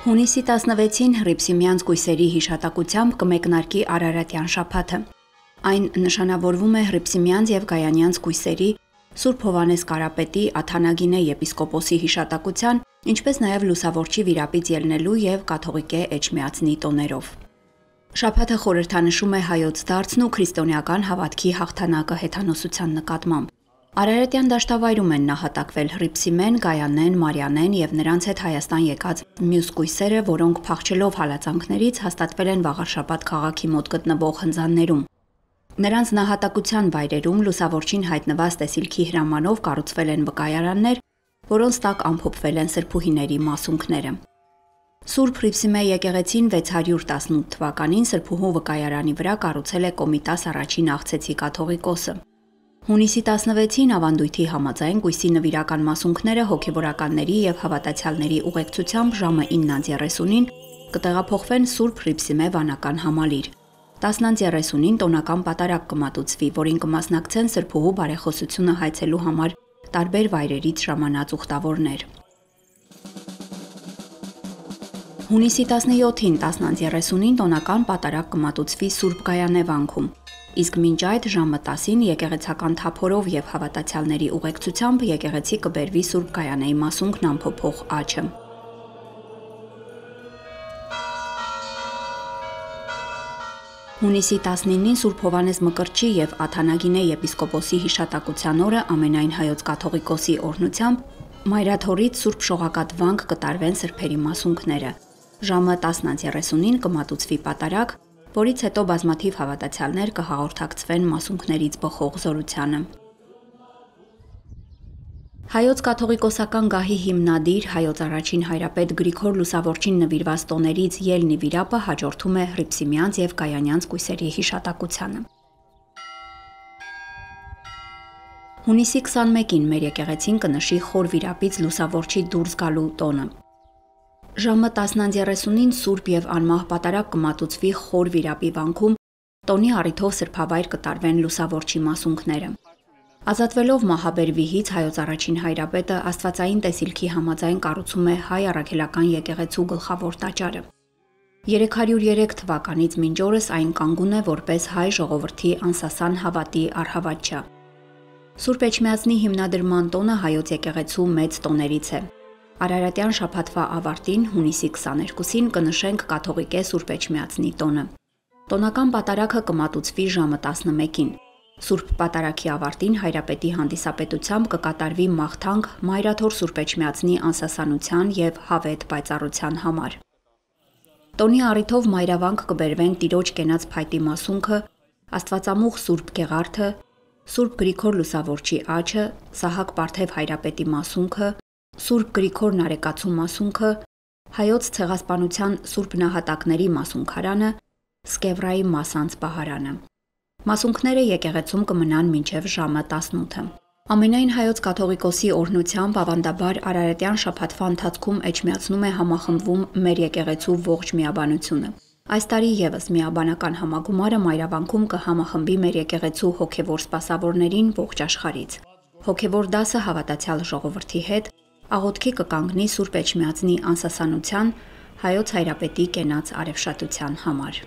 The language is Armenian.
Հունիսի 16-ին Հռիփսիմյանց կույսերի հիշատակությամբ կմեկնարկի Արարատյան շաբաթը։ Այն նշանավորվում է Հռիփսիմյանց եւ Գայանյանց կույսերի, Սուրբ Հովհաննես Կարապետի, Աթանագինե եպիսկոպոսի հիշատակության, ինչպես նաեւ Լուսավորչի վիրապից ելնելու եւ կաթողիկե Էջմիածնի տոներով։ Շաբաթը խորհրդանշում է հայոց դարձն ու քրիստոնեական հավատքի հաղթանակը հեթանոսության նկատմամբ։ Արարատյան դաշտավայրում են նահատակվել Հռիփսիմեն, Գայանեն, Մարյանեն եւ նրանց հետ Հայաստան եկած մյուս կույսերը, որոնք փախչելով հալածանքներից հաստատվել են Վաղարշաբաթ քաղաքի մոտ գտնվող հնձաններում։ Նրանց նահատակության վայրերում Լուսավորչին հայտնված տեսիլքի հրամանով կառուցվել են վկայարաններ, որոնց տակ ամփոփվել են սրբուհիների մասունքները։ Սուրբ Հռիփսիմե եկեղեցին 618 թվականին սրբուհու վկայարանի վրա կառուցել է Կոմիտաս առաջին աղցեցի կաթողիկոսը։ Հունիսի 16-ին ավանդույթի համաձայն կույսի նվիրական մասունքները հոգևորականների եւ հավատացյալների ուղեկցությամբ ժամը 9:30-ին կտեղափոխվեն Սուրբ Հռիփսիմե վանական համալիր։ 10:30-ին տոնական պատարագ կմատուցվի, որին կմասնակցեն սրբուհու բարեխոսությունը հայցելու համար տարբեր վայրերից ժամանած ուխտավորներ։ Հունիսի 17-ին 10:30-ին տոնական պատարագ կմատուցվի Սուրբ Գայանե վանքում, իսկ մինչ այդ ժամը 10-ին եկեղեցական թափորով եւ հավատացյալների ուղեկցությամբ եկեղեցի կբերվի Սուրբ Գայանեի մասունքն ամփոփող աջը։ Հունիսի 19-ին Սուրբ Հովհաննես Մկրտչի եւ Աթանագինե եպիսկոպոսի հիշատակության օրը ամենայն հայոց կաթողիկոսի օրհնությամբ Մայրաթորից Սուրբ Շողակաթ վանք կտարվեն սրբերի մասունքները։ Ժամը 10:30-ին կմատուցվի պատարագ, որից հետո բազմաթիվ հավատացյալներ կհաղորդակցվեն մասունքներից բխող զորությանը։ Հայոց կաթողիկոսական գահի հիմնադիր հայոց առաջին հայրապետ Գրիգոր Լուսավորչին նվիրված տոներից ելնի վիրապը հաջորդում է Հռիփսիմյանց եւ Գայանյանց կույսերի հիշատակությանը։ Հունիսի 21-ին մեր եկեղեցին կնշի խոր վիրապից Լուսավորչի դուրս գալու տոնը։ Ժամը 10:30-ին Սուրբ եւ անմահ պատարագ կմատուցվի խոր վիրապի վանքում, տոնի առիթով սրբավայր կտարվեն Լուսավորչի մասունքները։ Ազատվելով մահաբերվիհից հայոց առաջին հայրապետը աստվածային տեսիլքի համաձայն կառուցում է հայ առաքելական եկեղեցու գլխավոր տաճարը։ 303 թվականից մինչ օրս այն կանգուն է որպես հայ ժողովրդի անսասան հավատի առհավատչա։ Սուրբ Էջմիածնի հիմնադրման տոնը հայոց եկեղեցու մեծ տոներից է։ Արարատյան շաբաթվա ավարտին հունիսի 22-ին կնշենք կաթողիկե Սուրբ Էջմիածնի տոնը։ Տոնական պատարագը կմատուցվի ժամը 11-ին։ Սուրբ պատարագի ավարտին հայրապետի հանդիսապետությամբ կկատարվի մաղթանք Մայրաթոր Սուրբ Էջմիածնի անսասանության եւ հավետ պայծառության համար։ Տոնի առիթով մայրավանք կբերվեն Տիրոջ կենաց փայտի մասունքը, Աստվածամուխ Սուրբ Գեղարդը, Սուրբ Գրիգոր Լուսավորչի աջը, Սահակ Պարթև հայրապետի մասունքը, Սուրբ Գրիգոր Նարեկացու մասունքը, Հայոց ցեղասպանության Սուրբ նահատակների մասունքարանը, Սկևրայի մասանց պահարանը։ Մասունքները եկեղեցում կմնան մինչև ժամը 18-ը։ Ամենայն հայոց կաթողիկոսի օրհնությամբ ավանդաբար Արարատյան շաբաթվա ընթացքում Էջմիածնում է համախմբվում մեր եկեղեցու ողջ միաբանությունը։ Այս տարի եւս միաբանական համագումարը մայրավանքում կհամախմբի մեր եկեղեցու հոգևոր սպասավորներին ողջ աշխարհից։ Հոգևոր դասը հավատացյալ ժողովրդի հետ աղոթքի կկանգնի Սուրբ Էջմիածնի անսասանության, հայոց հայրապետի կենաց արևշատության համար։